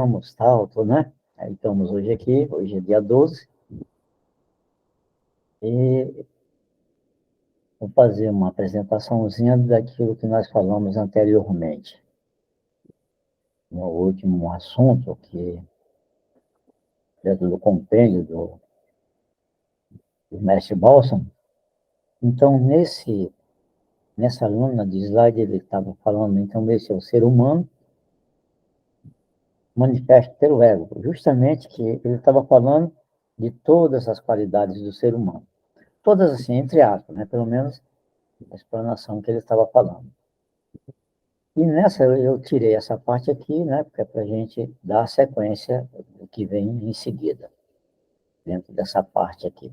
Vamos, tal, né? Aí estamos hoje aqui, hoje é dia 12, e vou fazer uma apresentaçãozinha daquilo que nós falamos anteriormente, no último assunto, que dentro do compêndio do mestre Balsam. Então, nessa luna de slide, ele estava falando, então, esse é o ser humano manifesto pelo ego, justamente que ele estava falando de todas as qualidades do ser humano. Todas assim, entre aspas, né? Pelo menos a explanação que ele estava falando. E nessa eu tirei essa parte aqui, né, porque é para a gente dar a sequência do que vem em seguida, dentro dessa parte aqui.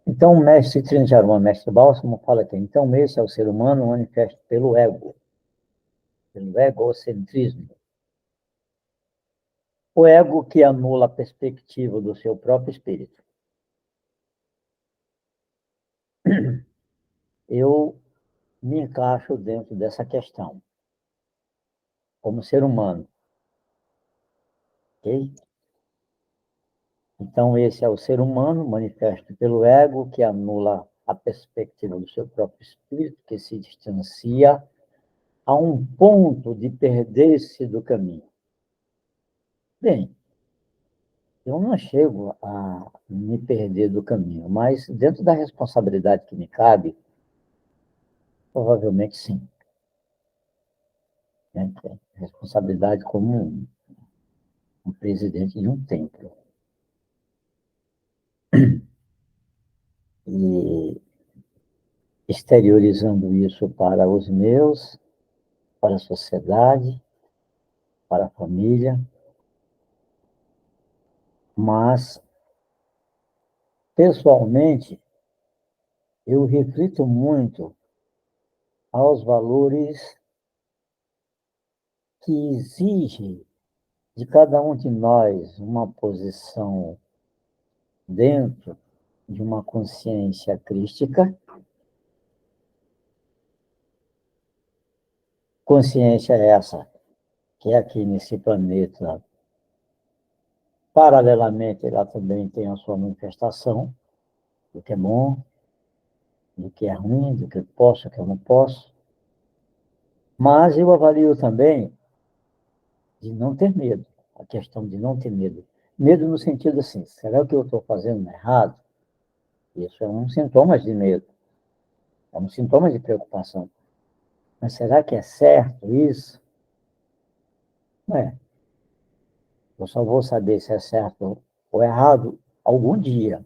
Então, o mestre Trinjaruma, mestre Bálsamo, fala aqui, então esse é o ser humano manifesto pelo egocentrismo. O ego que anula a perspectiva do seu próprio espírito. Eu me encaixo dentro dessa questão, como ser humano, ok? Então, esse é o ser humano, manifesto pelo ego, que anula a perspectiva do seu próprio espírito, que se distancia a um ponto de perder-se do caminho. Bem, eu não chego a me perder do caminho, mas dentro da responsabilidade que me cabe, provavelmente sim. Né? Responsabilidade como um presidente de um templo. E exteriorizando isso para os meus, para a sociedade, para a família, mas, pessoalmente, eu reflito muito aos valores que exigem de cada um de nós uma posição dentro de uma consciência crística, consciência essa que é aqui nesse planeta, paralelamente, ela também tem a sua manifestação, do que é bom, do que é ruim, do que eu posso, do que eu não posso. Mas eu avalio também de não ter medo, a questão de não ter medo. Medo no sentido assim, será que eu estou fazendo errado? Isso é um sintoma de medo, é um sintoma de preocupação. Mas será que é certo isso? Não é. Eu só vou saber se é certo ou errado algum dia.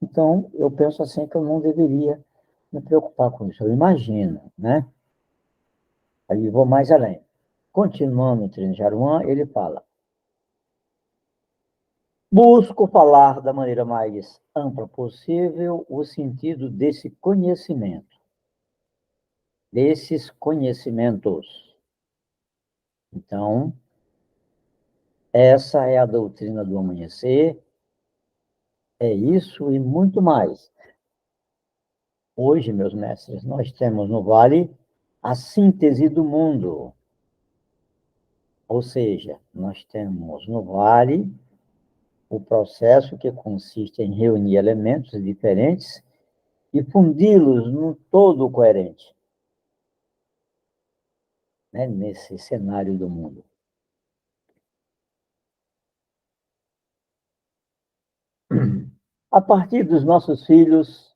Então, eu penso assim que eu não deveria me preocupar com isso. Eu imagino, né? Aí vou mais além. Continuando o Trino Jaruan, ele fala: busco falar da maneira mais ampla possível o sentido desse conhecimento, desses conhecimentos. Então, essa é a doutrina do amanhecer, é isso e muito mais. Hoje, meus mestres, nós temos no Vale a síntese do mundo. Ou seja, nós temos no Vale o processo que consiste em reunir elementos diferentes e fundi-los num todo coerente, né, nesse cenário do mundo. A partir dos nossos filhos,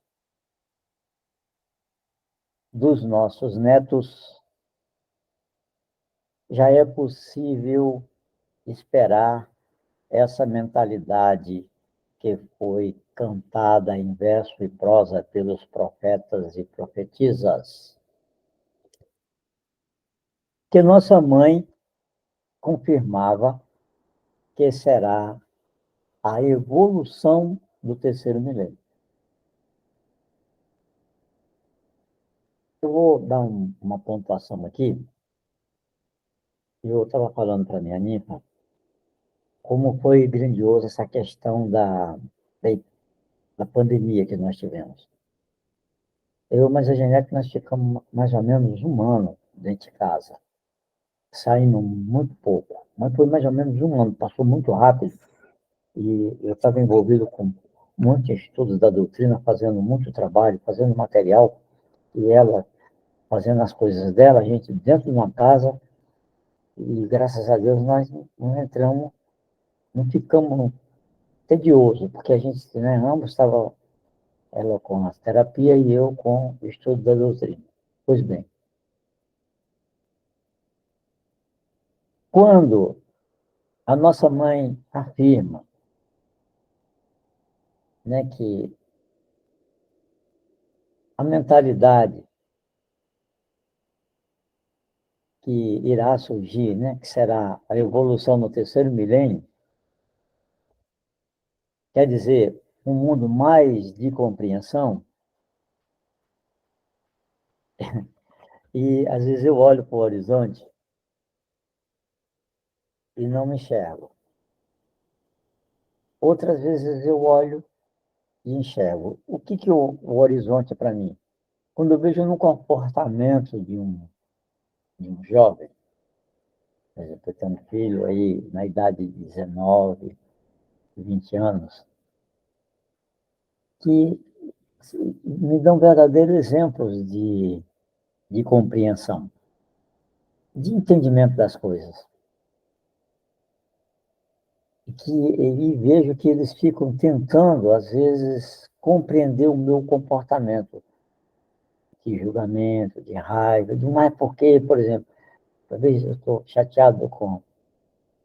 dos nossos netos, já é possível esperar essa mentalidade que foi cantada em verso e prosa pelos profetas e profetisas, que nossa mãe confirmava que será a evolução do terceiro milênio. Eu vou dar uma pontuação aqui. Eu estava falando para minha ninfa como foi grandiosa essa questão da pandemia que nós tivemos. Eu, mas a Genete, nós ficamos mais ou menos um ano dentro de casa. saindo muito pouco. Mas foi mais ou menos um ano, passou muito rápido. E eu estava envolvido com muitos estudos da doutrina, fazendo muito trabalho, fazendo material, e ela fazendo as coisas dela, a gente dentro de uma casa, e graças a Deus nós não entramos, não ficamos tedioso, porque a gente, né, ambos estava ela com a terapia e eu com o estudo da doutrina. Pois bem, quando a nossa mãe afirma, né, que a mentalidade que irá surgir, né, que será a evolução no terceiro milênio, quer dizer, um mundo mais de compreensão, e às vezes eu olho para o horizonte e não me enxergo. Outras vezes eu olho e enxergo. O que que o horizonte é para mim? Quando eu vejo no comportamento de um jovem, por exemplo, eu tenho um filho aí na idade de 19, 20 anos, que me dão verdadeiros exemplos de compreensão, de entendimento das coisas. E vejo que eles ficam tentando, às vezes, compreender o meu comportamento, de julgamento, de raiva, de mais porque, por exemplo, talvez eu estou chateado com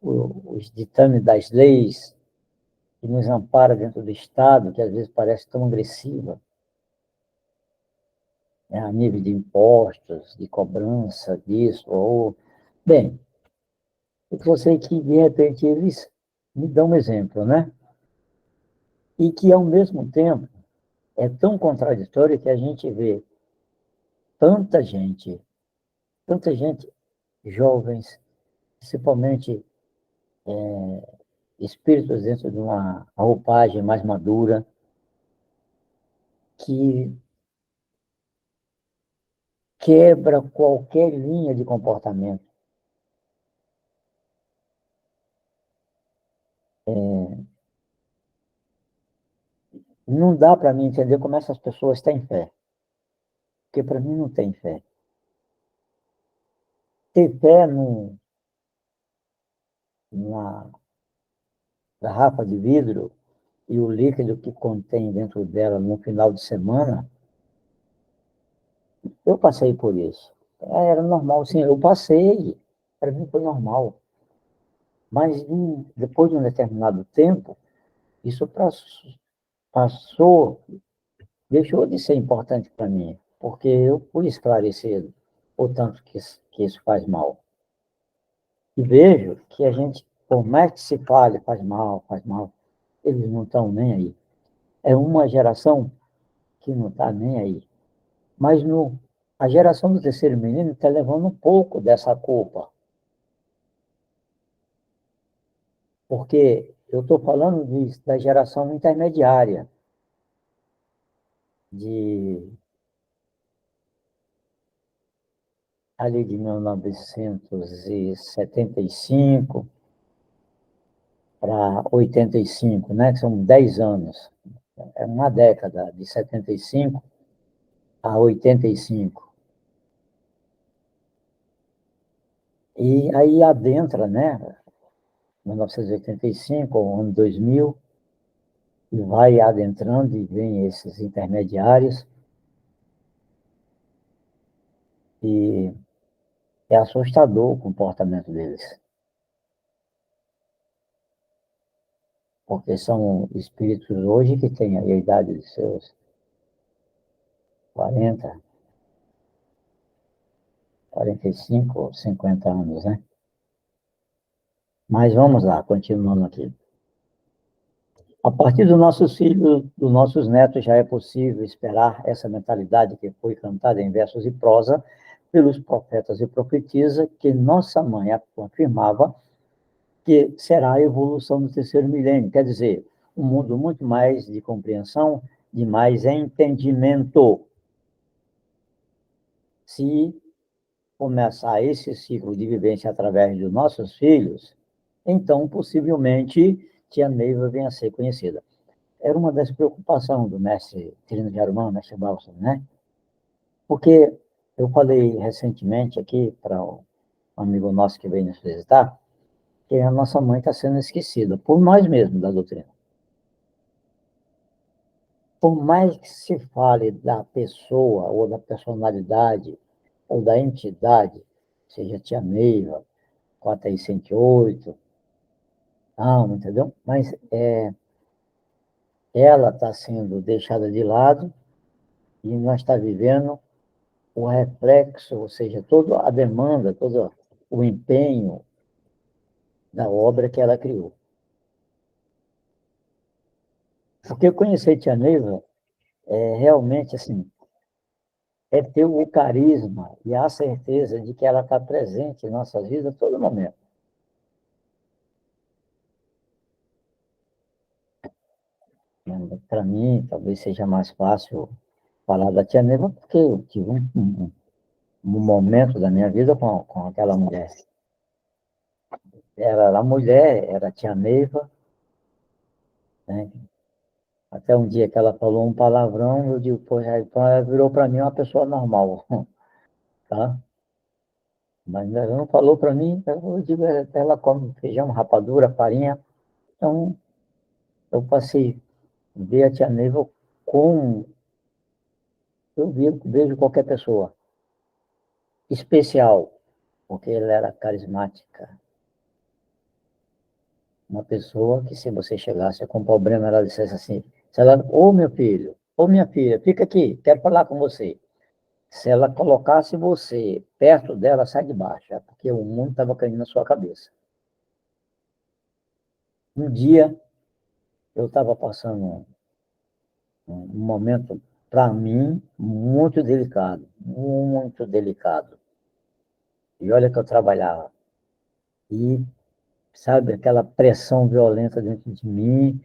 os ditames das leis que nos ampara dentro do Estado, que às vezes parece tão agressiva, né, a nível de impostos, de cobrança disso, ou... Bem, eu sei que, de repente, eles me dão um exemplo, né? E que, ao mesmo tempo, é tão contraditório que a gente vê tanta gente, jovens, principalmente espíritos dentro de uma roupagem mais madura, que quebra qualquer linha de comportamento. Não dá para mim entender como essas pessoas têm fé, porque para mim não tem fé. Ter fé numa garrafa de vidro e o líquido que contém dentro dela no final de semana, eu passei por isso. Era normal, sim, eu passei, para mim foi normal. Mas depois de um determinado tempo, isso passou, deixou de ser importante para mim, porque eu fui esclarecido o tanto que isso faz mal. E vejo que a gente, por mais que se fale, faz mal, eles não estão nem aí. É uma geração que não está nem aí. Mas a geração do terceiro menino está levando um pouco dessa culpa. Porque eu estou falando da geração intermediária, de ali de 1975 para 85, né? Que são 10 anos. É uma década, de 75 a 85. E aí adentra, né? 1985, o ano 2000, e vai adentrando e vem esses intermediários, e é assustador o comportamento deles, porque são espíritos hoje que têm a idade de seus 40, 45, 50 anos, né? Mas vamos lá, continuando aqui. A partir dos nossos filhos, dos nossos netos, já é possível esperar essa mentalidade que foi cantada em versos e prosa pelos profetas e profetisa, que nossa mãe afirmava que será a evolução do terceiro milênio, quer dizer, um mundo muito mais de compreensão, de mais entendimento. Se começar esse ciclo de vivência através dos nossos filhos, então, possivelmente, tia Neiva venha a ser conhecida. Era uma das preocupações do mestre Trino de Arumã, mestre Balsam, né? Porque eu falei recentemente aqui para um amigo nosso que veio nos visitar, que a nossa mãe está sendo esquecida, por nós mesmos, da doutrina. Por mais que se fale da pessoa, ou da personalidade, ou da entidade, seja tia Neiva, 408, não, entendeu? Mas ela está sendo deixada de lado e nós está vivendo o reflexo, ou seja, toda a demanda, todo o empenho da obra que ela criou. Porque conhecer Tia Neiva é realmente assim, é ter o carisma e a certeza de que ela está presente em nossas vidas a todo momento. Para mim, talvez seja mais fácil falar da Tia Neiva, porque eu tive um momento da minha vida com aquela mulher. Era a mulher, era a Tia Neiva, né? Até um dia que ela falou um palavrão, eu digo, pô, então ela virou para mim uma pessoa normal, tá? Mas ela não falou para mim, eu digo, ela come feijão, rapadura, farinha. Então, eu passei a ver a tia Neiva como eu vejo qualquer pessoa especial, porque ela era carismática. Uma pessoa que, se você chegasse com um problema, ela dissesse assim, se ela, ô meu filho, ô minha filha, fica aqui, quero falar com você. Se ela colocasse você perto dela, sai de baixo, porque o mundo estava caindo na sua cabeça. Um dia, eu estava passando um momento, para mim, muito delicado, muito delicado. E olha que eu trabalhava. E, sabe, aquela pressão violenta dentro de mim,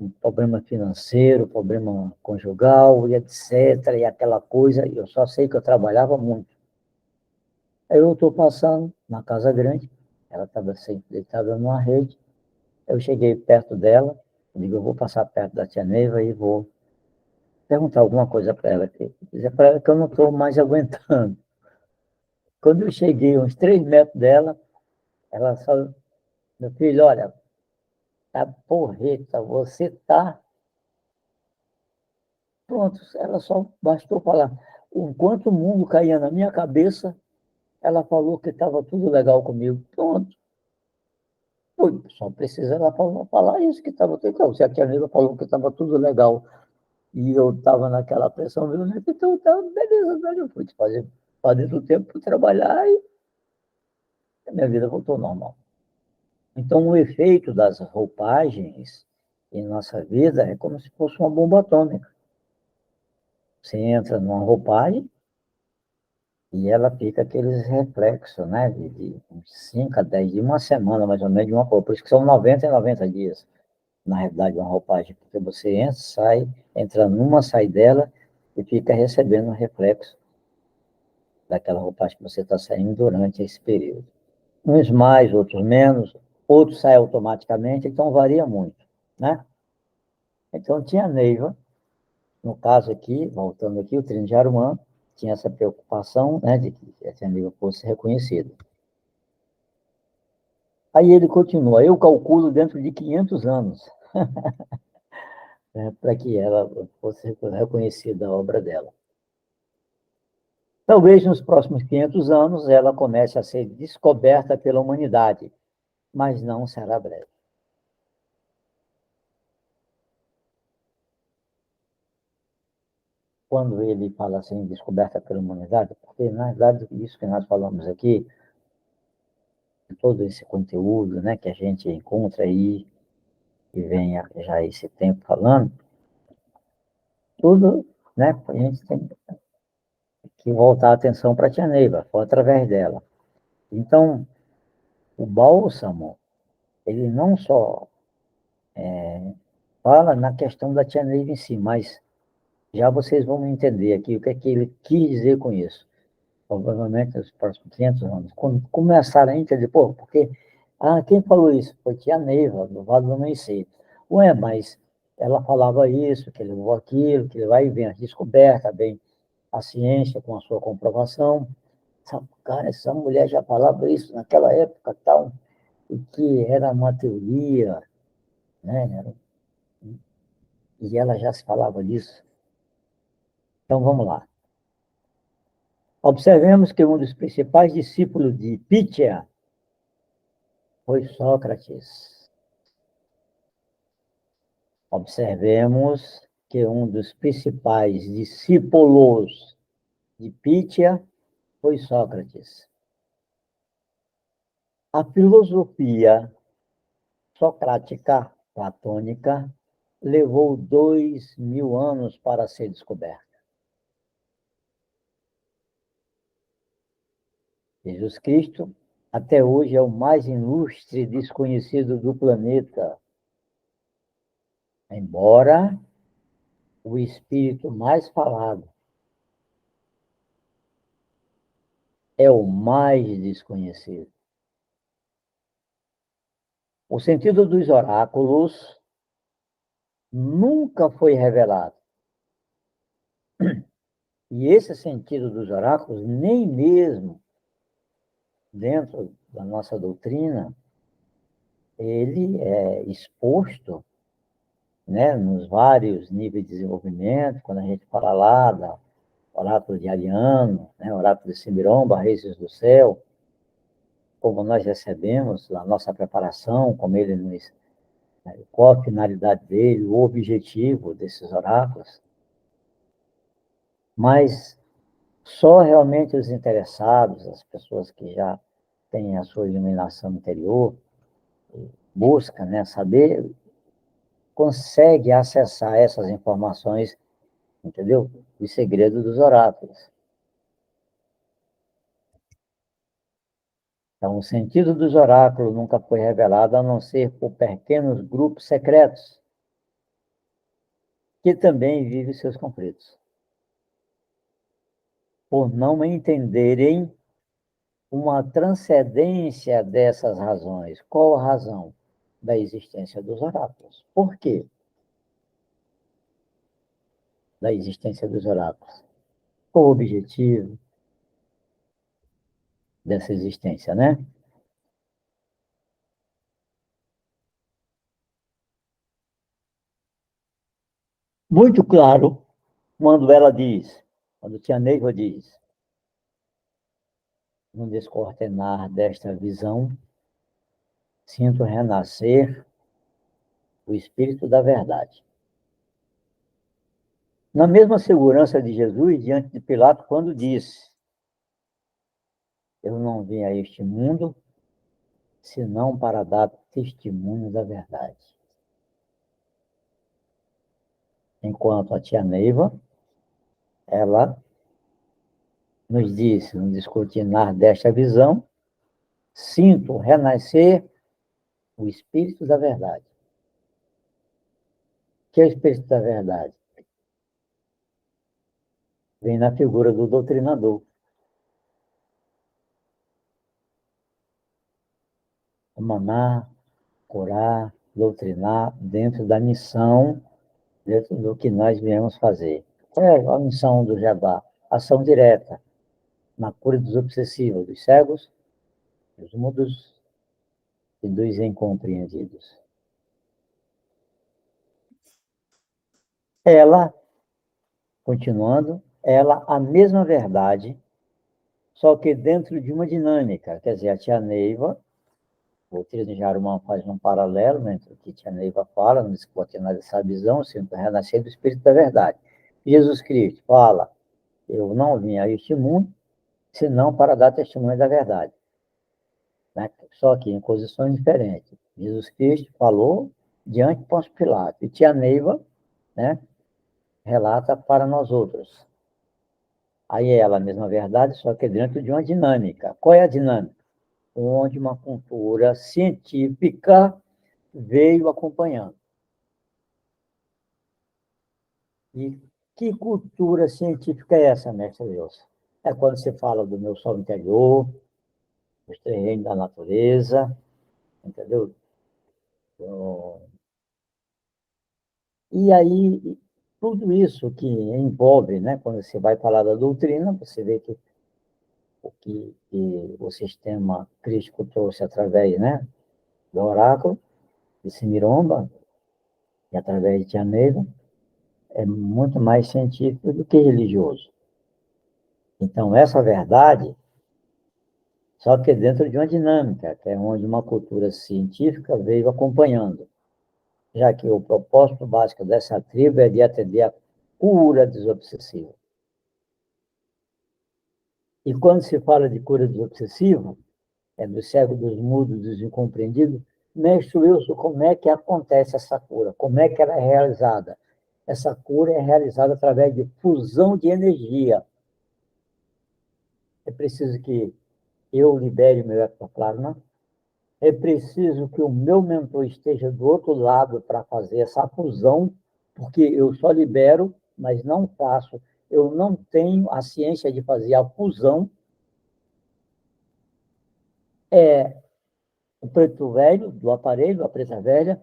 um problema financeiro, problema conjugal, e etc., e aquela coisa, eu só sei que eu trabalhava muito. Aí eu estou passando na casa grande, ela estava sempre deitada numa rede, eu cheguei perto dela, digo, eu vou passar perto da tia Neiva e vou perguntar alguma coisa para ela, dizer para ela que eu não estou mais aguentando. Quando eu cheguei uns 3 metros dela, ela só, meu filho, olha, tá porreta, você tá. Pronto, ela só bastou falar. Enquanto o mundo caía na minha cabeça, ela falou que estava tudo legal comigo. Pronto. Foi, só precisa ela falar isso, que estava tudo legal. Se a tia Neiva falou que estava tudo legal e eu estava naquela pressão violenta, então tá, beleza, velho. Eu fui fazer o tempo para trabalhar e a minha vida voltou ao normal. Então, o efeito das roupagens em nossa vida é como se fosse uma bomba atômica. Você entra numa roupagem e ela fica aqueles reflexos, né? De 5 a 10 dias, uma semana mais ou menos, de uma roupa. Por isso que são 90 e 90 dias, na realidade, uma roupagem. Porque você entra, sai, entra numa, sai dela e fica recebendo o reflexo daquela roupagem que você está saindo durante esse período. Uns mais, outros menos, outros saem automaticamente, então varia muito, né? Então, tinha a Neiva, no caso aqui, voltando aqui, o Trino de Arumã, tinha essa preocupação, né, de que essa Neiva fosse reconhecida. Aí ele continua, eu calculo dentro de 500 anos, né, para que ela fosse reconhecida a obra dela. Talvez nos próximos 500 anos ela comece a ser descoberta pela humanidade, mas não será breve. Quando ele fala assim, descoberta pela humanidade, porque, na verdade, isso que nós falamos aqui, todo esse conteúdo, né, que a gente encontra aí, e vem já esse tempo falando, tudo, né, a gente tem que voltar a atenção para a Tia Neiva, foi através dela. Então, o bálsamo, ele não só fala na questão da Tia Neiva em si, mas já vocês vão entender aqui o que é que ele quis dizer com isso. provavelmente nos próximos 500 anos, quando começaram a entender, pô, porque quem falou isso? Foi tia Neiva, do Vale do Amanhecer. Ué, mas ela falava isso, que ele levou aquilo, que ele vai e vem a descoberta, vem a ciência com a sua comprovação. Cara, essa mulher já falava isso naquela época, tal, e que era uma teoria, né? E ela já se falava disso. Então, vamos lá. Observemos que um dos principais discípulos de Pitya foi Sócrates. Observemos que um dos principais discípulos de Pitya foi Sócrates. A filosofia socrática, platônica, levou 2000 anos para ser descoberta. Jesus Cristo, até hoje, é o mais ilustre desconhecido do planeta, embora o espírito mais falado é o mais desconhecido. O sentido dos oráculos nunca foi revelado. E esse sentido dos oráculos, nem mesmo dentro da nossa doutrina, ele é exposto, né, nos vários níveis de desenvolvimento, quando a gente fala lá do oráculo de Ariano, né, oráculo de Cimiromba, Reis do Céu, como nós recebemos a nossa preparação, como ele nos, né, qual a finalidade dele, o objetivo desses oráculos, mas só realmente os interessados, as pessoas que já têm a sua iluminação interior, busca, né, saber, consegue acessar essas informações, entendeu? Os segredos dos oráculos. Então, o sentido dos oráculos nunca foi revelado, a não ser por pequenos grupos secretos, que também vivem seus conflitos, por não entenderem uma transcendência dessas razões. Qual a razão da existência dos oráculos? Por quê da existência dos oráculos? Qual o objetivo dessa existência, né? Muito claro quando ela diz, quando Tia Neiva diz, no descortenar desta visão, sinto renascer o Espírito da Verdade. Na mesma segurança de Jesus diante de Pilato, quando disse, eu não vim a este mundo senão para dar testemunho da verdade. Enquanto a Tia Neiva, ela nos disse, no descortinar desta visão, sinto renascer o Espírito da Verdade. Que é o Espírito da Verdade? Vem na figura do doutrinador. Manar, curar, doutrinar, dentro da missão, dentro do que nós viemos fazer. Qual é a missão do Jabá? Ação direta, na cura dos obsessivos, dos cegos, dos mudos e dos incompreendidos. Ela, continuando, ela a mesma verdade, só que dentro de uma dinâmica. Quer dizer, a Tia Neiva, o Tríado de Jarumã faz um paralelo entre o que Tia Neiva fala, no descortinar dessa visão, sempre renascer do Espírito da Verdade. Jesus Cristo fala, eu não vim a este mundo, senão para dar testemunho da verdade. Né? Só que em posições diferentes. Jesus Cristo falou diante de Pôncio Pilato, e Tia Neiva, né, relata para nós outros. Aí é ela a mesma verdade, só que dentro de uma dinâmica. Qual é a dinâmica? Onde uma cultura científica veio acompanhando. E que cultura científica é essa, mestre Wilson? É quando você fala do meu sol interior, dos terrenos da natureza, entendeu? Então, e aí, tudo isso que envolve, né, quando você vai falar da doutrina, você vê que que o sistema crítico trouxe através, né, do oráculo, de Simiromba, e através de Tianeira, é muito mais científico do que religioso. Então, essa verdade, só que dentro de uma dinâmica, que é onde uma cultura científica veio acompanhando, já que o propósito básico dessa tribo é de atender a cura desobsessiva. E quando se fala de cura desobsessiva, é do cego, dos mudos, dos incompreendidos, mestre Wilson, como é que acontece essa cura? Como é que ela é realizada? Essa cura é realizada através de fusão de energia. É preciso que eu libere o meu ectoplasma, é preciso que o meu mentor esteja do outro lado para fazer essa fusão, porque eu só libero, mas não faço. Eu não tenho a ciência de fazer a fusão. É o preto velho do aparelho, a preta velha,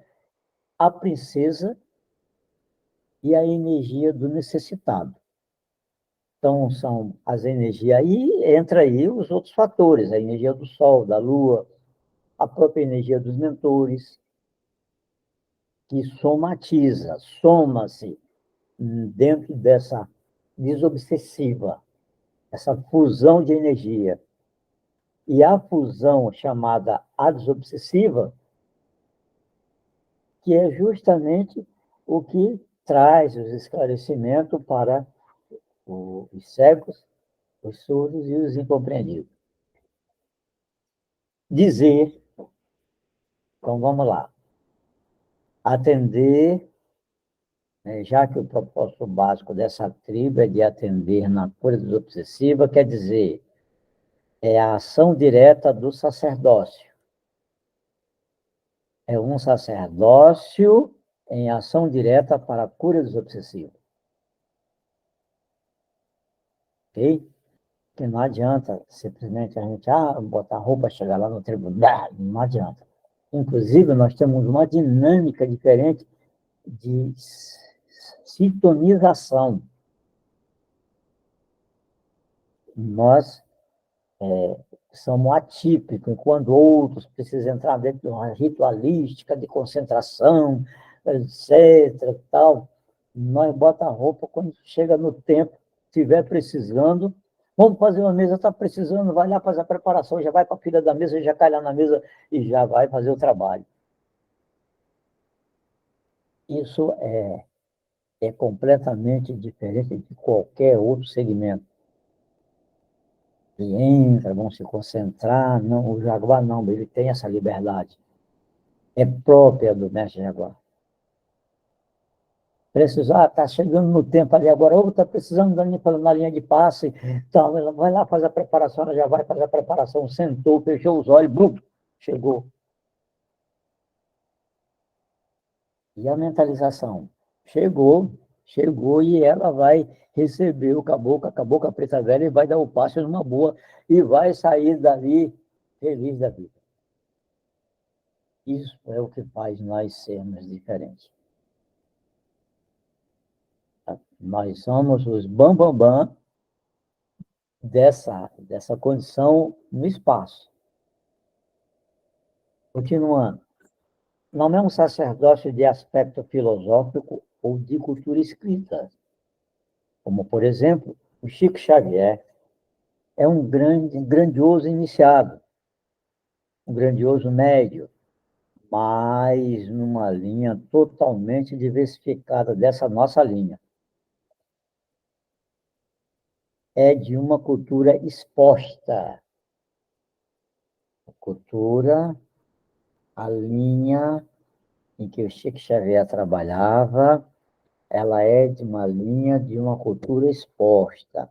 a princesa e a energia do necessitado. Então, são as energias. Aí entra aí os outros fatores, a energia do Sol, da Lua, a própria energia dos mentores, que somatiza, soma-se dentro dessa desobsessiva, essa fusão de energia. E a fusão chamada a desobsessiva, que é justamente o que traz os esclarecimentos para os cegos, os surdos e os incompreendidos. Dizer, então vamos lá, atender, né, já que o propósito básico dessa tribo é de atender na cura desobsessiva, quer dizer, é a ação direta do sacerdócio. É um sacerdócio em ação direta para a cura desobsessiva. Ok? Que não adianta simplesmente a gente botar roupa, chegar lá no tribunal, não adianta. Inclusive, nós temos uma dinâmica diferente de sintonização. Nós somos atípicos, quando outros precisam entrar dentro de uma ritualística de concentração, etc. Tal. Nós bota a roupa quando chega no tempo, estiver precisando. Vamos fazer uma mesa, está precisando, vai lá fazer a preparação, já vai para a fila da mesa, já cai lá na mesa e já vai fazer o trabalho. Isso é completamente diferente de qualquer outro segmento. E entra, vão se concentrar. Não, o Jaguar não, ele tem essa liberdade. É própria do mestre Jaguar. Precisar, está chegando no tempo ali agora, ou está precisando na linha de passe, então, ela vai lá, faz a preparação, ela já vai fazer a preparação, sentou, fechou os olhos, bum, chegou. E a mentalização? Chegou e ela vai receber o caboclo, a cabocla preta velha, e vai dar o passe numa boa, e vai sair dali feliz da vida. Isso é o que faz nós sermos diferentes. Nós somos os bambambam bam, bam dessa condição no espaço. Continuando. Não é um sacerdócio de aspecto filosófico ou de cultura escrita, como, por exemplo, o Chico Xavier é um grandioso iniciado, um grandioso médio, mas numa linha totalmente diversificada dessa nossa linha. É de uma cultura exposta. A cultura, a linha em que o Chico Xavier trabalhava, ela é de uma linha de uma cultura exposta,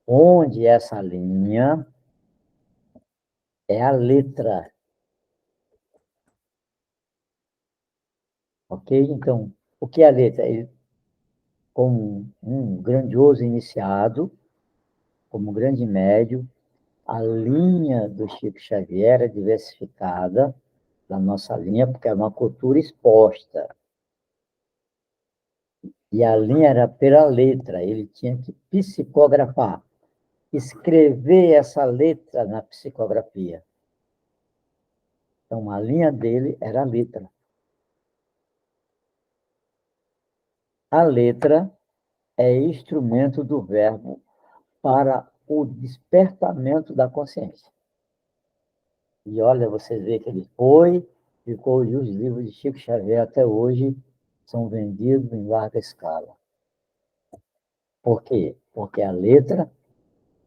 onde essa linha é a letra, ok? Então, o que é a letra? Ele, como um grandioso iniciado, como grande médium, a linha do Chico Xavier é diversificada da nossa linha, porque é uma cultura exposta. E a linha era pela letra, ele tinha que psicografar, escrever essa letra na psicografia. Então, a linha dele era a letra. A letra é instrumento do verbo para o despertamento da consciência. E olha, você vê que ele ficou, e os livros de Chico Xavier até hoje são vendidos em larga escala. Por quê? Porque a letra,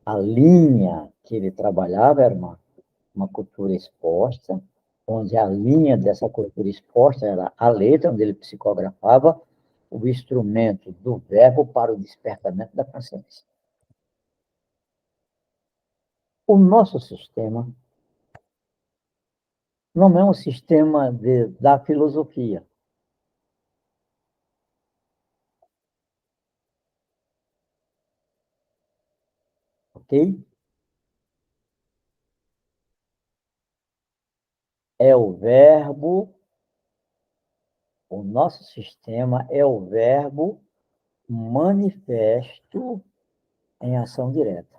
a linha que ele trabalhava era uma cultura exposta, onde a linha dessa cultura exposta era a letra, onde ele psicografava o instrumento do verbo para o despertamento da consciência. O nosso sistema não é um sistema da filosofia, ok? É o verbo, o nosso sistema é o verbo manifesto em ação direta.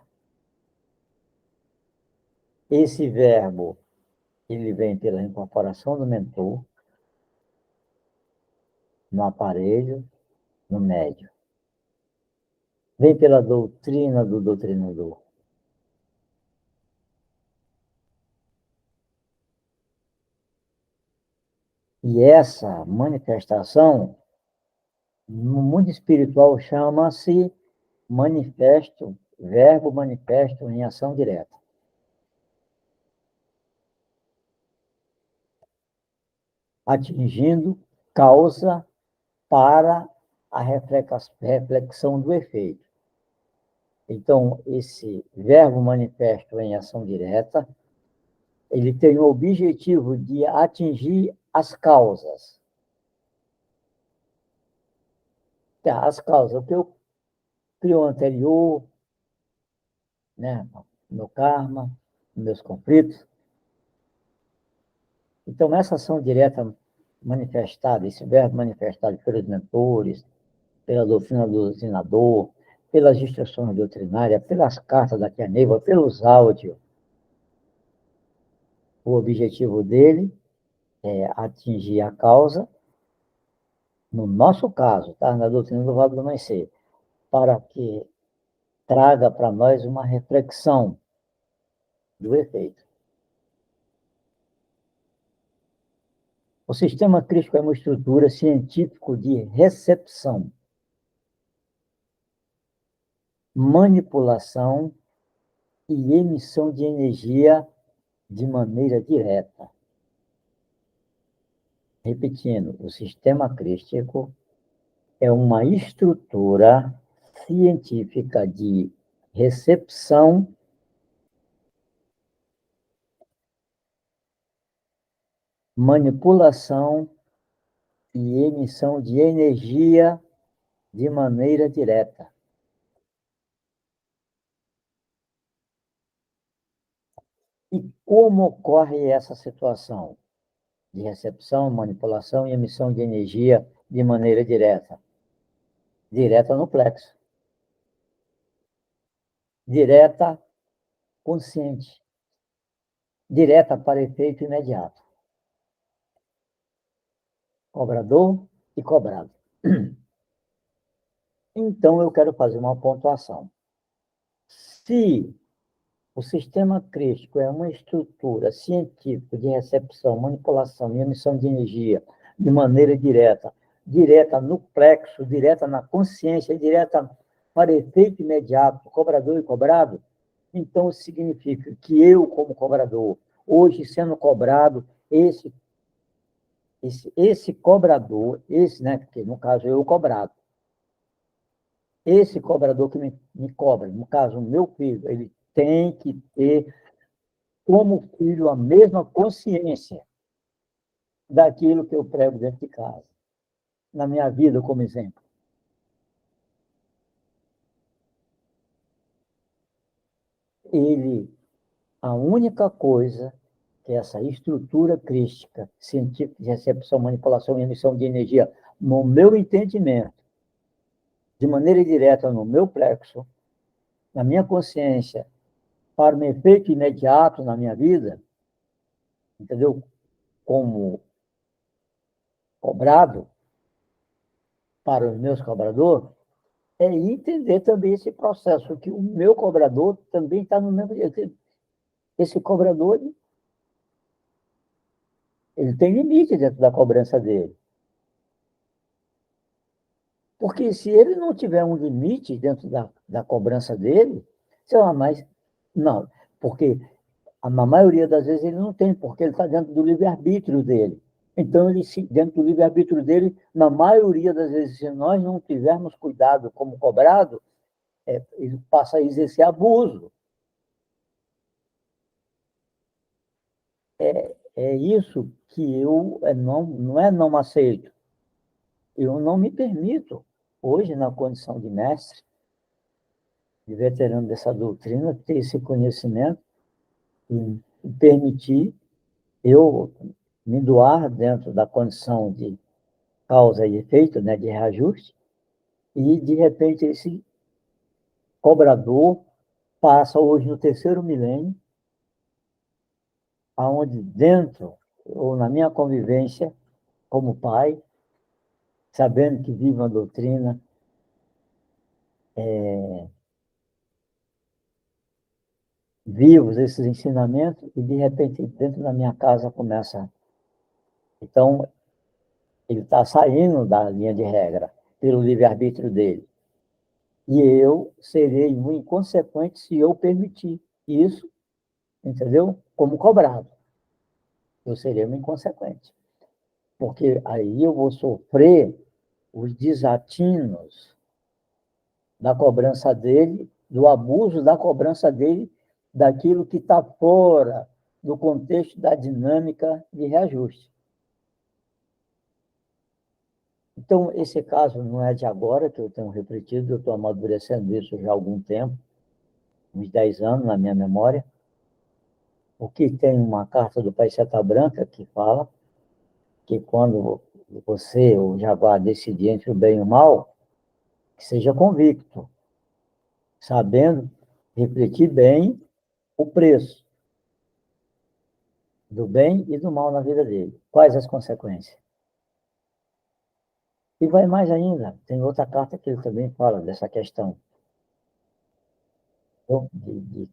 Esse verbo, ele vem pela incorporação do mentor no aparelho, no médio. Vem pela doutrina do doutrinador. E essa manifestação, no mundo espiritual, chama-se manifesto, verbo manifesto em ação direta. Atingindo causa para a reflexão do efeito. Então, esse verbo manifesto em ação direta, ele tem o objetivo de atingir as causas. As causas, o que eu crio anterior, né? Meu karma, meus conflitos. Então, essa ação direta manifestada, esse verbo manifestado pelos mentores, pela doutrina do doutrinador, pelas instruções doutrinárias, pelas cartas da Tia Neiva, pelos áudios, o objetivo dele é atingir a causa, no nosso caso, tá? Na doutrina do Vale do Amanhecer, para que traga para nós uma reflexão do efeito. O sistema crítico é uma estrutura científica de recepção, manipulação e emissão de energia de maneira direta. Repetindo, o sistema crístico é uma estrutura científica de recepção, manipulação e emissão de energia de maneira direta. E como ocorre essa situação de recepção, manipulação e emissão de energia de maneira direta? Direta no plexo. Direta consciente. Direta para efeito imediato. Cobrador e cobrado. Então, eu quero fazer uma pontuação. Se o sistema crístico é uma estrutura científica de recepção, manipulação e emissão de energia de maneira direta, direta no plexo, direta na consciência, direta para efeito imediato, cobrador e cobrado, então significa que eu, como cobrador, hoje sendo cobrado, esse cobrador, né, porque no caso eu cobrado, esse cobrador que me cobra, no caso o meu filho, ele tem que ter como filho a mesma consciência daquilo que eu prego dentro de casa, na minha vida como exemplo. a única coisa que essa estrutura crística, científica de recepção, manipulação e emissão de energia, no meu entendimento, de maneira direta no meu plexo, na minha consciência, para um efeito imediato na minha vida, entendeu? Como cobrado para os meus cobradores, é entender também esse processo, que o meu cobrador também está no mesmo jeito. Esse cobrador, ele tem limite dentro da cobrança dele. Porque se ele não tiver um limite dentro da cobrança dele, sei lá, mas não, porque na maioria das vezes ele não tem, porque ele está dentro do livre-arbítrio dele. Então, ele, dentro do livre-arbítrio dele, na maioria das vezes, se nós não tivermos cuidado como cobrado, ele passa a exercer abuso. É isso que eu não aceito. Eu não me permito, hoje, na condição de mestre, de veterano dessa doutrina, ter esse conhecimento e permitir eu me doar dentro da condição de causa e efeito, né, de reajuste, e, de repente, esse cobrador passa hoje no terceiro milênio, aonde dentro, ou na minha convivência como pai, sabendo que vive uma doutrina, vivos esses ensinamentos, e, de repente, dentro da minha casa começa. Então, ele está saindo da linha de regra, pelo livre-arbítrio dele. E eu serei muito inconsequente se eu permitir isso, entendeu? Como cobrado. Eu serei muito inconsequente. Porque aí eu vou sofrer os desatinos da cobrança dele, do abuso da cobrança dele, daquilo que está fora do contexto da dinâmica de reajuste. Então, esse caso não é de agora que eu tenho refletido, eu estou amadurecendo isso já há algum tempo, uns 10 anos na minha memória, porque tem uma carta do Pai Seta Branca que fala que quando você, o Jaguar, decidir entre o bem e o mal, que seja convicto, sabendo refletir bem o preço do bem e do mal na vida dele. Quais as consequências? E vai mais ainda, tem outra carta que ele também fala dessa questão de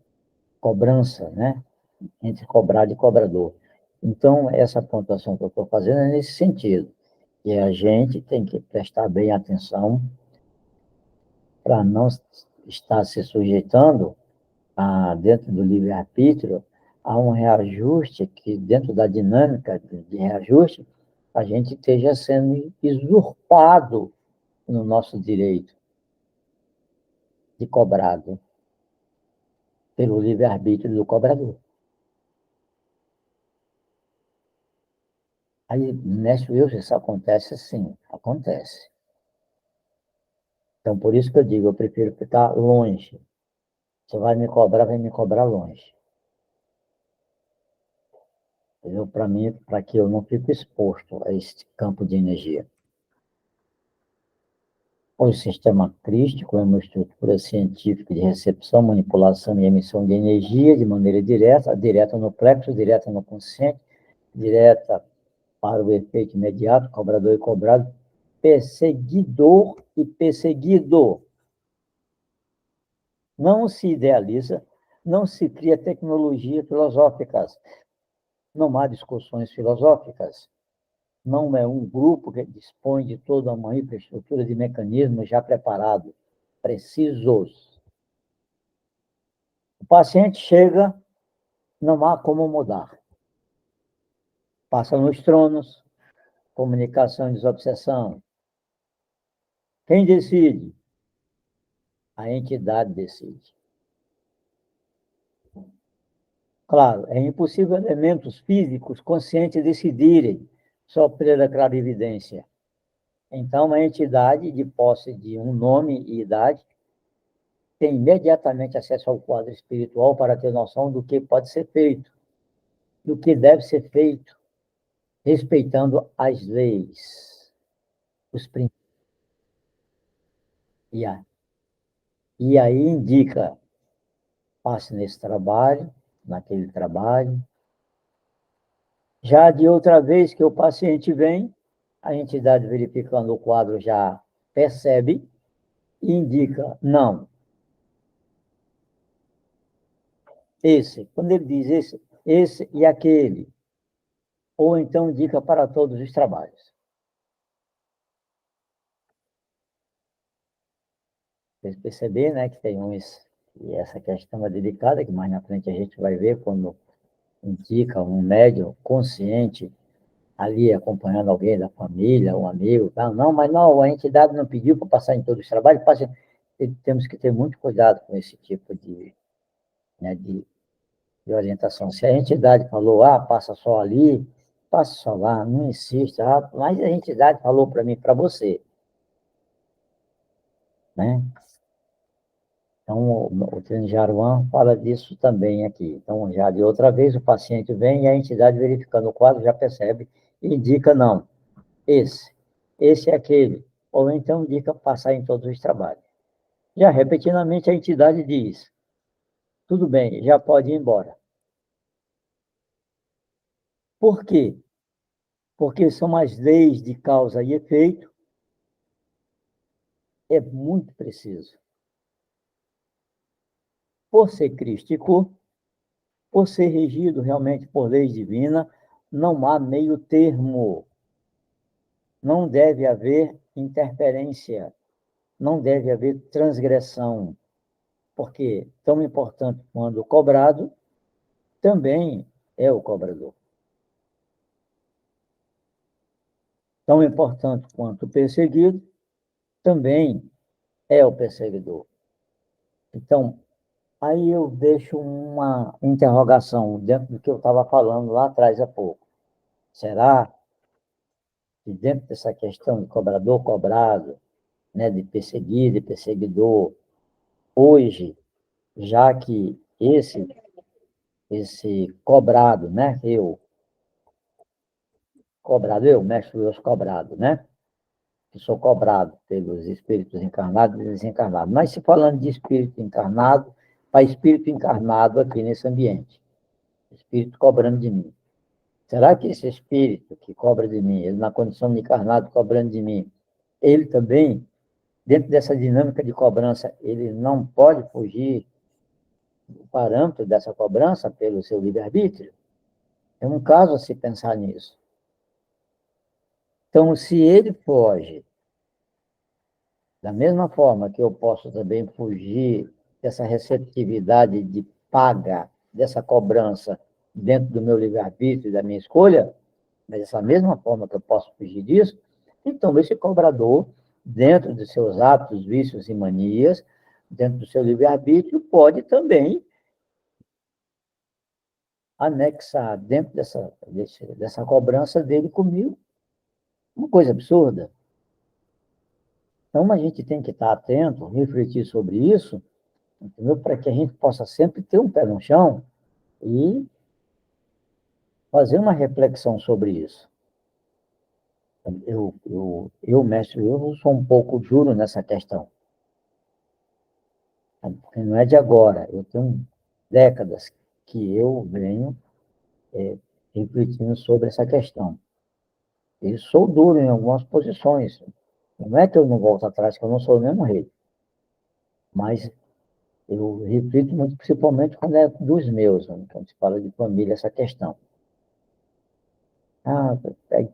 cobrança, né? Entre cobrado e cobrador. Então, essa pontuação que eu estou fazendo é nesse sentido, que a gente tem que prestar bem atenção para não estar se sujeitando, dentro do livre-arbítrio, a um reajuste que, dentro da dinâmica de reajuste, a gente esteja sendo usurpado no nosso direito de cobrado pelo livre-arbítrio do cobrador. Aí, mestre Wilson, isso acontece sim, acontece. Então, por isso que eu digo, eu prefiro ficar longe. Você vai me cobrar longe. Para mim, para que eu não fique exposto a esse campo de energia. O sistema crístico é uma estrutura científica de recepção, manipulação e emissão de energia de maneira direta, direta no plexo, direta no consciente, direta para o efeito imediato, cobrador e cobrado, perseguidor e perseguido. Não se idealiza, não se cria tecnologias filosóficas, não há discussões filosóficas, não é um grupo que dispõe de toda uma infraestrutura de mecanismos já preparados, precisos. O paciente chega, não há como mudar. Passa nos tronos, comunicação e desobsessão. Quem decide? A entidade decide. Claro, é impossível elementos físicos conscientes decidirem só pela clarividência. Então, a entidade, de posse de um nome e idade, tem imediatamente acesso ao quadro espiritual para ter noção do que pode ser feito, do que deve ser feito, respeitando as leis, os princípios. E aí indica, passe nesse trabalho, naquele trabalho. Já de outra vez que o paciente vem, a entidade verificando o quadro já percebe e indica, não, esse. Quando ele diz esse e aquele, ou então indica para todos os trabalhos. Vocês perceberam, né, que tem uns, e essa questão é delicada, que mais na frente a gente vai ver quando indica um médium consciente ali acompanhando alguém da família, um amigo, tá? Não, mas não, a entidade não pediu para passar em todos os trabalhos, temos que ter muito cuidado com esse tipo de, né, de orientação. Se a entidade falou, passa só ali, passa só lá, não insista, mas a entidade falou para mim, para você, né? Então, o Treino de Aruan fala disso também aqui. Então, já de outra vez, o paciente vem e a entidade verificando o quadro já percebe e indica, não, esse é aquele, ou então indica passar em todos os trabalhos. Já repetidamente a entidade diz, tudo bem, já pode ir embora. Por quê? Porque são as leis de causa e efeito, é muito preciso. Por ser crístico, por ser regido realmente por leis divinas, não há meio termo. Não deve haver interferência, não deve haver transgressão, porque tão importante quanto o cobrado, também é o cobrador. Tão importante quanto o perseguido, também é o perseguidor. Então, aí eu deixo uma interrogação dentro do que eu estava falando lá atrás há pouco. Será que dentro dessa questão de cobrador, cobrado, né, de perseguido e perseguidor, hoje, já que esse cobrado, né, mestre Deus cobrado, né, que sou cobrado pelos espíritos encarnados e desencarnados. Mas se falando de espírito encarnado, para espírito encarnado aqui nesse ambiente, espírito cobrando de mim. Será que esse espírito que cobra de mim, ele na condição de encarnado cobrando de mim, ele também, dentro dessa dinâmica de cobrança, ele não pode fugir do parâmetro dessa cobrança pelo seu livre-arbítrio? É um caso a se pensar nisso. Então, se ele foge, da mesma forma que eu posso também fugir dessa receptividade de paga, dessa cobrança dentro do meu livre-arbítrio e da minha escolha, mas dessa mesma forma que eu posso fugir disso, então esse cobrador, dentro de seus hábitos, vícios e manias, dentro do seu livre-arbítrio, pode também anexar dentro dessa cobrança dele comigo uma coisa absurda. Então, a gente tem que estar atento, refletir sobre isso, entendeu? Para que a gente possa sempre ter um pé no chão e fazer uma reflexão sobre isso. Mestre, eu sou um pouco duro nessa questão. Porque não é de agora. Eu tenho décadas que eu venho refletindo sobre essa questão. E sou duro em algumas posições. Não é que eu não volto atrás, que eu não sou o mesmo rei. Mas eu reflito muito, principalmente quando é dos meus, né? Quando se fala de família, essa questão.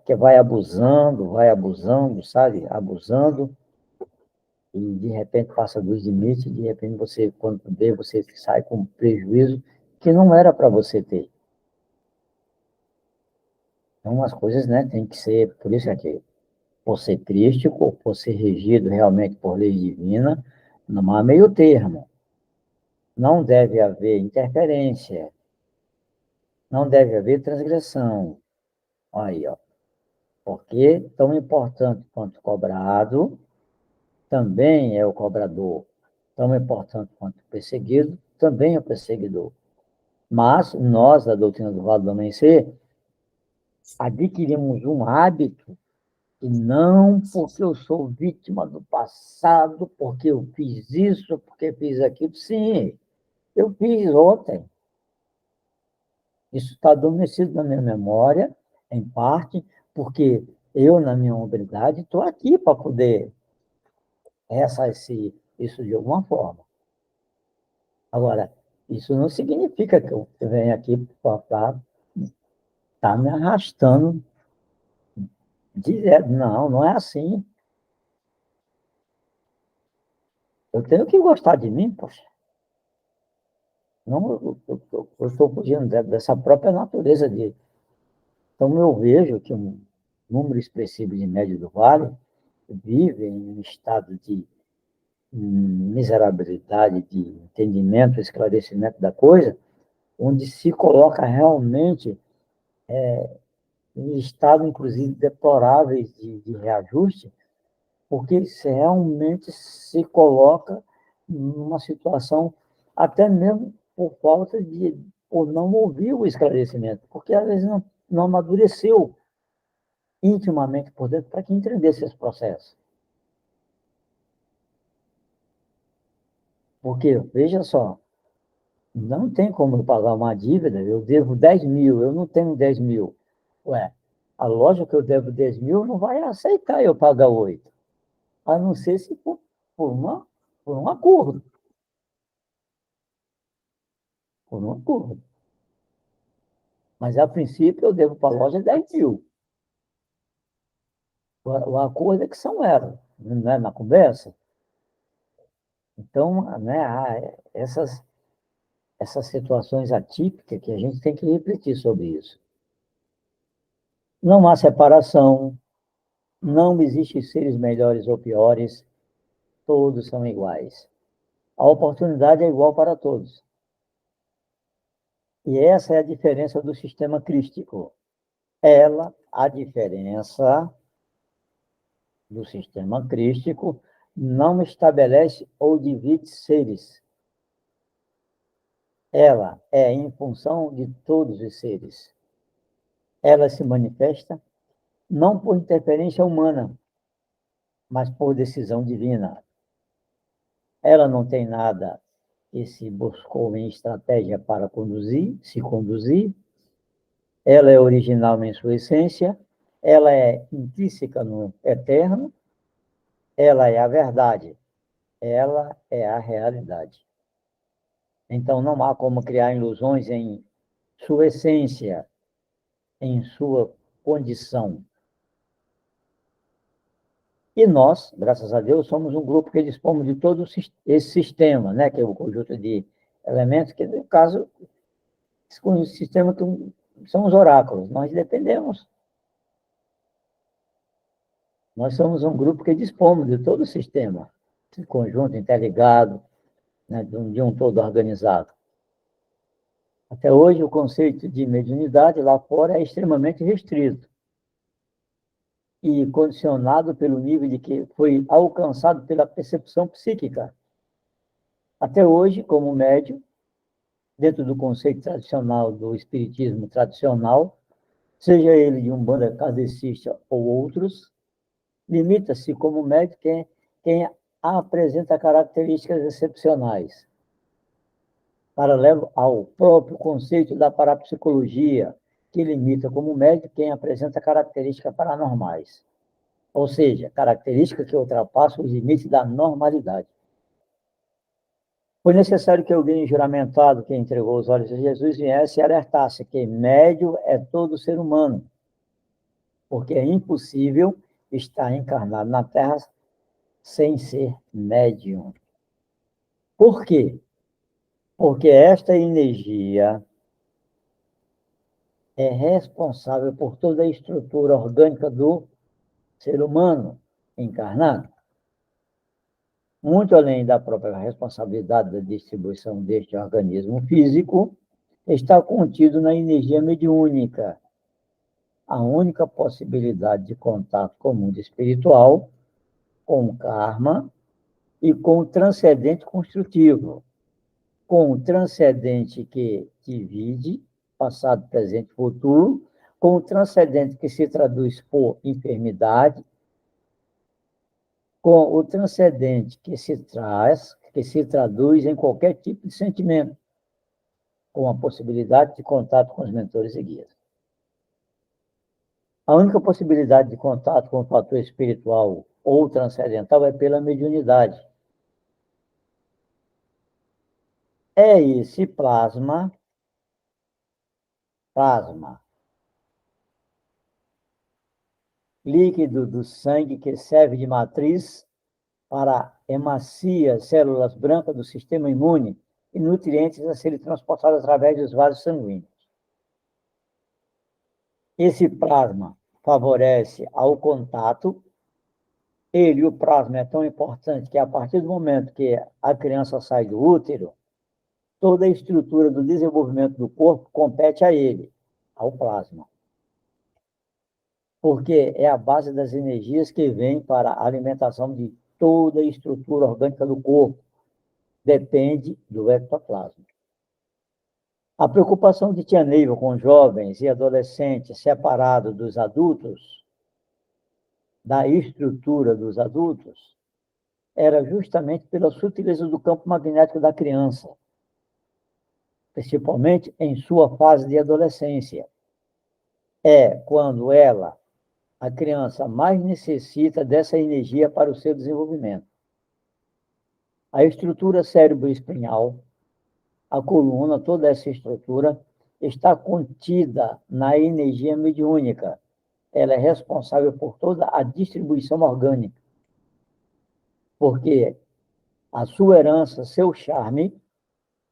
Que vai abusando, sabe? Abusando, e de repente passa dos limites, e de repente você, quando vê, você sai com prejuízo que não era para você ter. Então, as coisas, né, tem que ser, por isso é que, por ser crístico, por ser regido realmente por lei divina, não há meio termo. Não deve haver interferência, não deve haver transgressão. Aí, ó. Porque tão importante quanto o cobrado, também é o cobrador. tão importante quanto o perseguido, também é o perseguidor. Mas nós, da doutrina do Vale do Amanhecer, adquirimos um hábito, e não porque eu sou vítima do passado, porque eu fiz isso, porque fiz aquilo. Sim, eu fiz ontem. Isso está adormecido na minha memória, em parte, porque eu, na minha hombridade, estou aqui para poder ressarcir isso de alguma forma. Agora, isso não significa que eu venho aqui para estar me arrastando direto. Não, não é assim. Eu tenho que gostar de mim, poxa. Não, eu estou fugindo dessa própria natureza de. Então, eu vejo que um número expressivo de médios do Vale vive em um estado de miserabilidade, de entendimento, esclarecimento da coisa, onde se coloca realmente em estado, inclusive, deploráveis de reajuste, porque se realmente se coloca numa situação, até mesmo por falta de, por não ouvir o esclarecimento, porque às vezes não amadureceu intimamente por dentro para que entendesse esse processo. Porque, veja só, não tem como eu pagar uma dívida, eu devo 10 mil, eu não tenho 10 mil. Ué, a loja que eu devo 10 mil não vai aceitar eu pagar 8, a não ser se por, por um acordo. Por um acordo. Mas, a princípio, eu devo para a loja 10 mil. O acordo é que são elas, não é na conversa. Então, né, há essas situações atípicas que a gente tem que refletir sobre isso. Não há separação, não existem seres melhores ou piores, todos são iguais. A oportunidade é igual para todos. E essa é a diferença do sistema crístico. A diferença do sistema crístico não estabelece ou divide seres. Ela é em função de todos os seres. Ela se manifesta não por interferência humana, mas por decisão divina. Ela não tem nada que se buscou em estratégia para se conduzir. Ela é original em sua essência, ela é intrínseca no eterno, ela é a verdade, ela é a realidade. Então, não há como criar ilusões em sua essência, em sua condição. E nós, graças a Deus, somos um grupo que dispomos de todo esse sistema, né, que é o conjunto de elementos, que, no caso, esse sistema que são os oráculos. Nós somos um grupo que dispomos de todo o sistema, esse conjunto interligado, né, de um todo organizado. Até hoje, o conceito de mediunidade lá fora é extremamente restrito e condicionado pelo nível de que foi alcançado pela percepção psíquica. Até hoje, como médium, dentro do conceito tradicional do espiritismo tradicional, seja ele de umbanda, kardecista ou outros, limita-se como médium quem apresenta características excepcionais, paralelo ao próprio conceito da parapsicologia, que limita como médium quem apresenta características paranormais, ou seja, características que ultrapassam os limites da normalidade. Foi necessário que alguém juramentado que entregou os olhos de Jesus viesse e alertasse que médium é todo ser humano, porque é impossível estar encarnado na Terra sem ser médium. Por quê? Porque esta energia é responsável por toda a estrutura orgânica do ser humano encarnado. Muito além da própria responsabilidade da distribuição deste organismo físico, está contido na energia mediúnica, a única possibilidade de contato com o mundo espiritual, com o karma, e com o transcendente construtivo, com o transcendente que divide, passado, presente e futuro, com o transcendente que se traduz por enfermidade, com o transcendente que se traduz em qualquer tipo de sentimento, com a possibilidade de contato com os mentores e guias. A única possibilidade de contato com o fator espiritual ou transcendental é pela mediunidade. É esse plasma líquido do sangue que serve de matriz para hemácia, células brancas do sistema imune e nutrientes a serem transportados através dos vasos sanguíneos. Esse plasma favorece ao contato. O plasma é tão importante que, a partir do momento que a criança sai do útero, toda a estrutura do desenvolvimento do corpo compete a ele, ao plasma. Porque é a base das energias que vem para a alimentação de toda a estrutura orgânica do corpo. Depende do ectoplasma. A preocupação de tia Neiva com jovens e adolescentes separados dos adultos, da estrutura dos adultos, era justamente pela sutileza do campo magnético da criança, principalmente em sua fase de adolescência. É quando a criança, mais necessita dessa energia para o seu desenvolvimento. A estrutura cérebro-espinhal, a coluna, toda essa estrutura, está contida na energia mediúnica. Ela é responsável por toda a distribuição orgânica. Porque a sua herança, seu charme,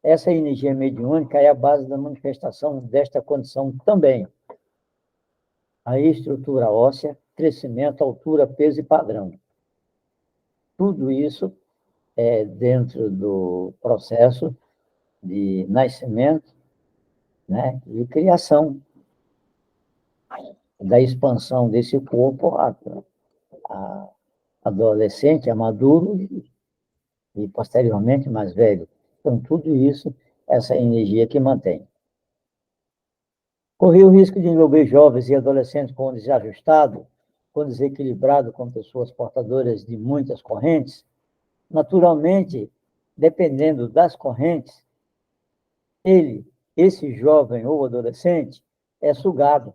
essa energia mediúnica é a base da manifestação desta condição também. A estrutura óssea, crescimento, altura, peso e padrão. Tudo isso é dentro do processo de nascimento, né, e criação, da expansão desse corpo a adolescente, a maduro e posteriormente mais velho. Então, tudo isso, essa energia que mantém. Corria o risco de envolver jovens e adolescentes com desajustado, com desequilibrado, com pessoas portadoras de muitas correntes. Naturalmente, dependendo das correntes, esse jovem ou adolescente, é sugado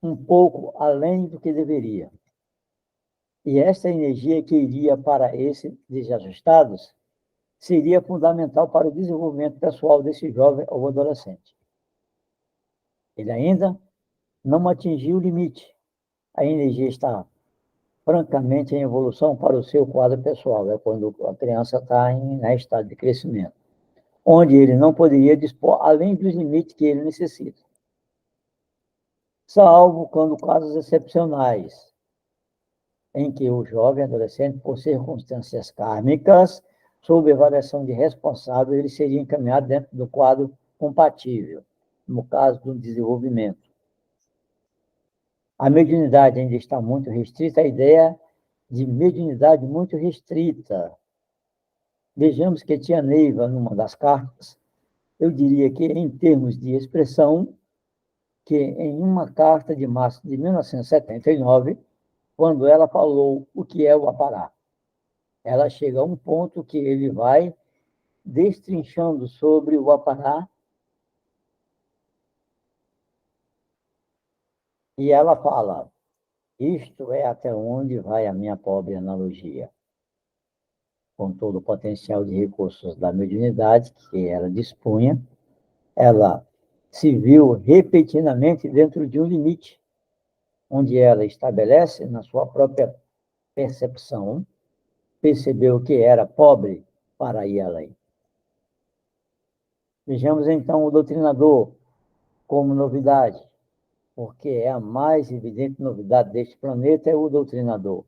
um pouco além do que deveria. E essa energia que iria para esses desajustados seria fundamental para o desenvolvimento pessoal desse jovem ou adolescente. Ele ainda não atingiu o limite. A energia está francamente em evolução para o seu quadro pessoal. É quando a criança está em estado de crescimento, onde ele não poderia dispor além dos limites que ele necessita. Salvo quando casos excepcionais, em que o jovem adolescente, por circunstâncias kármicas, sob avaliação de responsável, ele seria encaminhado dentro do quadro compatível, no caso do desenvolvimento. A mediunidade ainda está muito restrita, a ideia de mediunidade muito restrita. Vejamos que tia Neiva, numa das cartas, eu diria que, em termos de expressão, que em uma carta de março de 1979, quando ela falou o que é o Apará, ela chega a um ponto que ele vai destrinchando sobre o Apará, e ela fala: isto é até onde vai a minha pobre analogia. Com todo o potencial de recursos da mediunidade que ela dispunha, ela se viu repetidamente dentro de um limite, onde ela estabelece, na sua própria percepção, percebeu que era pobre para ir além. Vejamos, então, o doutrinador como novidade, porque é a mais evidente novidade deste planeta, é o doutrinador.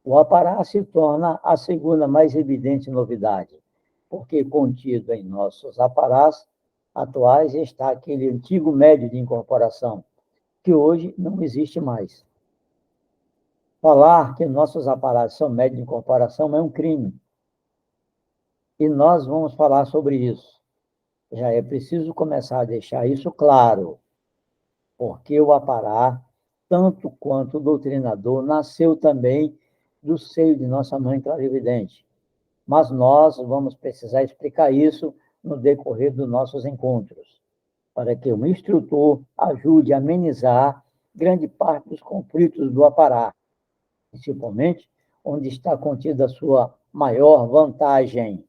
O Apará se torna a segunda mais evidente novidade, porque contido em nossos aparás atuais está aquele antigo médio de incorporação, que hoje não existe mais. Falar que nossos aparatos são médios de incorporação é um crime. E nós vamos falar sobre isso. Já é preciso começar a deixar isso claro, porque o Apará, tanto quanto o doutrinador, nasceu também do seio de nossa mãe clarividente. Mas nós vamos precisar explicar isso no decorrer dos nossos encontros, para que o instrutor ajude a amenizar grande parte dos conflitos do Apará, principalmente onde está contida a sua maior vantagem,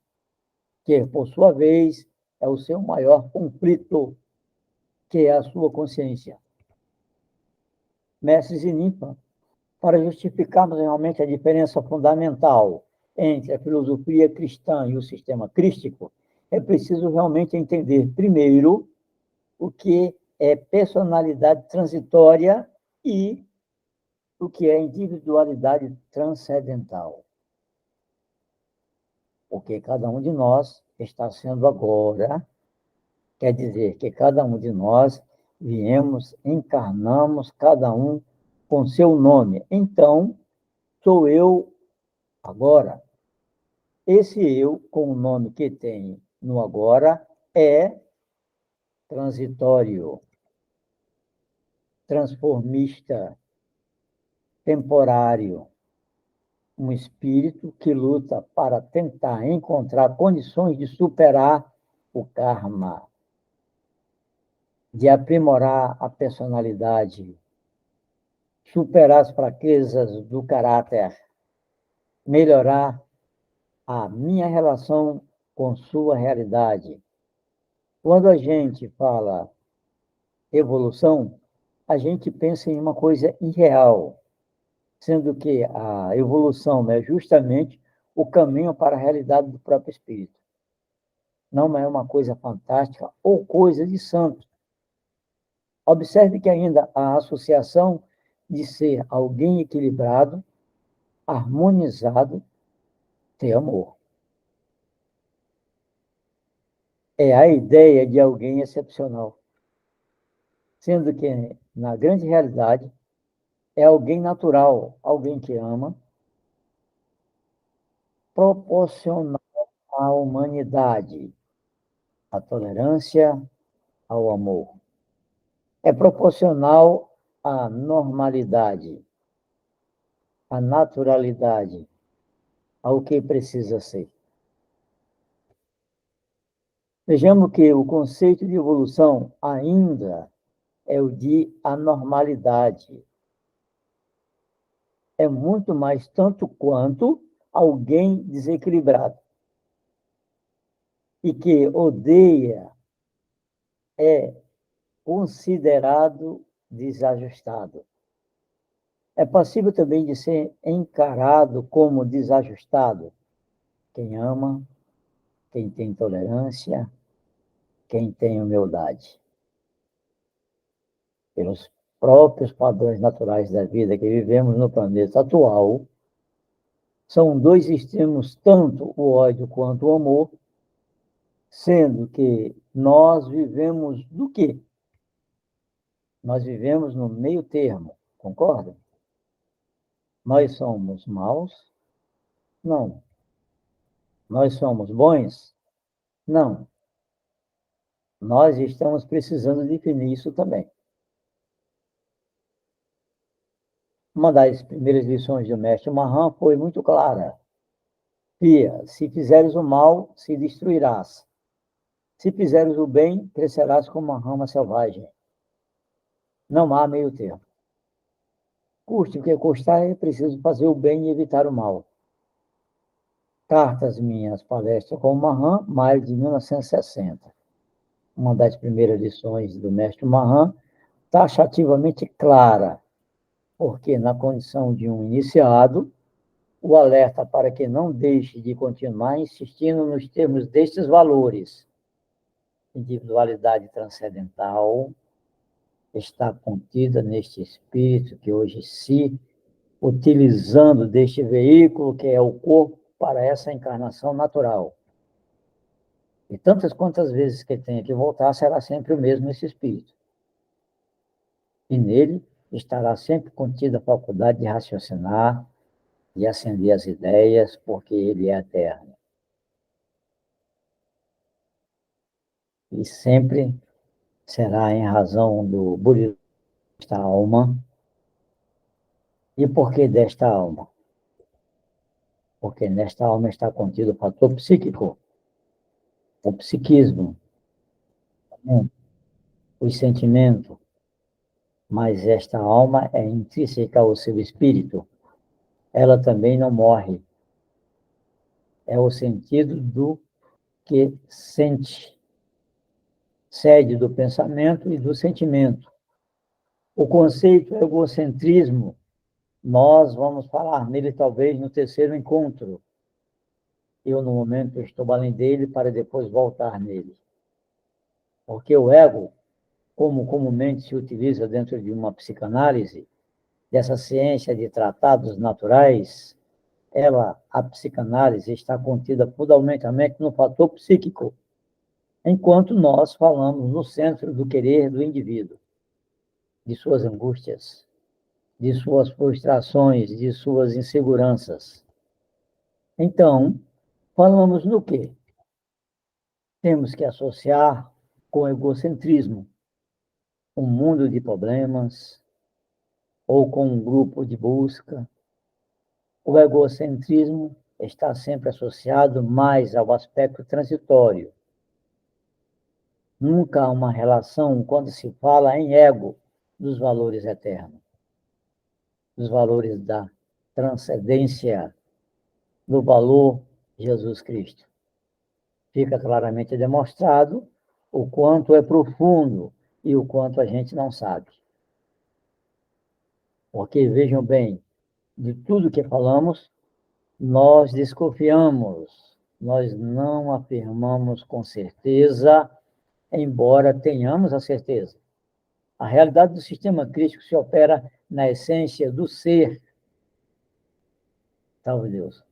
que, por sua vez, é o seu maior conflito, que é a sua consciência. Mestres e Ninfa, para justificarmos realmente a diferença fundamental entre a filosofia cristã e o sistema crístico, é preciso realmente entender, primeiro, o que é personalidade transitória e o que é individualidade transcendental. Porque cada um de nós está sendo agora, quer dizer que cada um de nós viemos, encarnamos, cada um com seu nome. Então, sou eu agora. Esse eu, com o nome que tem no agora, é transitório, transformista, temporário, um espírito que luta para tentar encontrar condições de superar o karma, de aprimorar a personalidade, superar as fraquezas do caráter, melhorar a minha relação com sua realidade. Quando a gente fala evolução, a gente pensa em uma coisa irreal, sendo que a evolução é justamente o caminho para a realidade do próprio espírito. Não é uma coisa fantástica ou coisa de santo. Observe que ainda a associação de ser alguém equilibrado, harmonizado, ter amor. É a ideia de alguém excepcional. Sendo que, na grande realidade, é alguém natural, alguém que ama, proporcional à humanidade, à tolerância, ao amor. É proporcional à normalidade, à naturalidade, ao que precisa ser. Vejamos que o conceito de evolução ainda é o de anormalidade. É muito mais tanto quanto alguém desequilibrado e que odeia é considerado desajustado. É passível também de ser encarado como desajustado quem ama, quem tem tolerância, quem tem humildade. Pelos próprios padrões naturais da vida que vivemos no planeta atual, são dois extremos, tanto o ódio quanto o amor, sendo que nós vivemos do quê? Nós vivemos no meio termo, concorda? Nós somos maus? Não. Nós somos bons? Não. Nós estamos precisando definir isso também. Uma das primeiras lições do mestre Mahan foi muito clara. Pia, se fizeres o mal, se destruirás. Se fizeres o bem, crescerás como uma rama selvagem. Não há meio termo. Custe o que custar, é preciso fazer o bem e evitar o mal. Cartas minhas, palestras com o Mahan, maio de 1960. Uma das primeiras lições do mestre Mahan, taxativamente clara, porque na condição de um iniciado, o alerta para que não deixe de continuar insistindo nos termos destes valores. Individualidade transcendental está contida neste espírito que hoje se, utilizando deste veículo que é o corpo para essa encarnação natural. E tantas quantas vezes que tenha que voltar, será sempre o mesmo esse espírito. E nele estará sempre contida a faculdade de raciocinar, de acender as ideias, porque ele é eterno. E sempre será em razão do burilamento desta alma. E por que desta alma? Porque nesta alma está contido o fator psíquico, o psiquismo, os sentimentos, mas esta alma é intrínseca ao seu espírito. Ela também não morre. É o sentido do que sente, sede do pensamento e do sentimento. O conceito egocentrismo, nós vamos falar nele talvez no terceiro encontro. Eu, no momento, estou além dele para depois voltar nele. Porque o ego, como comumente se utiliza dentro de uma psicanálise, dessa ciência de tratados naturais, a psicanálise, está contida fundamentalmente no fator psíquico, enquanto nós falamos no centro do querer do indivíduo, de suas angústias, de suas frustrações, de suas inseguranças. Então, falamos no quê? Temos que associar com o egocentrismo um mundo de problemas ou com um grupo de busca. O egocentrismo está sempre associado mais ao aspecto transitório. Nunca há uma relação, quando se fala em ego, dos valores eternos, dos valores da transcendência, do valor Jesus Cristo. Fica claramente demonstrado o quanto é profundo e o quanto a gente não sabe. Porque, vejam bem, de tudo que falamos, nós desconfiamos, nós não afirmamos com certeza, embora tenhamos a certeza. A realidade do sistema crístico se opera na essência do ser, salve Deus,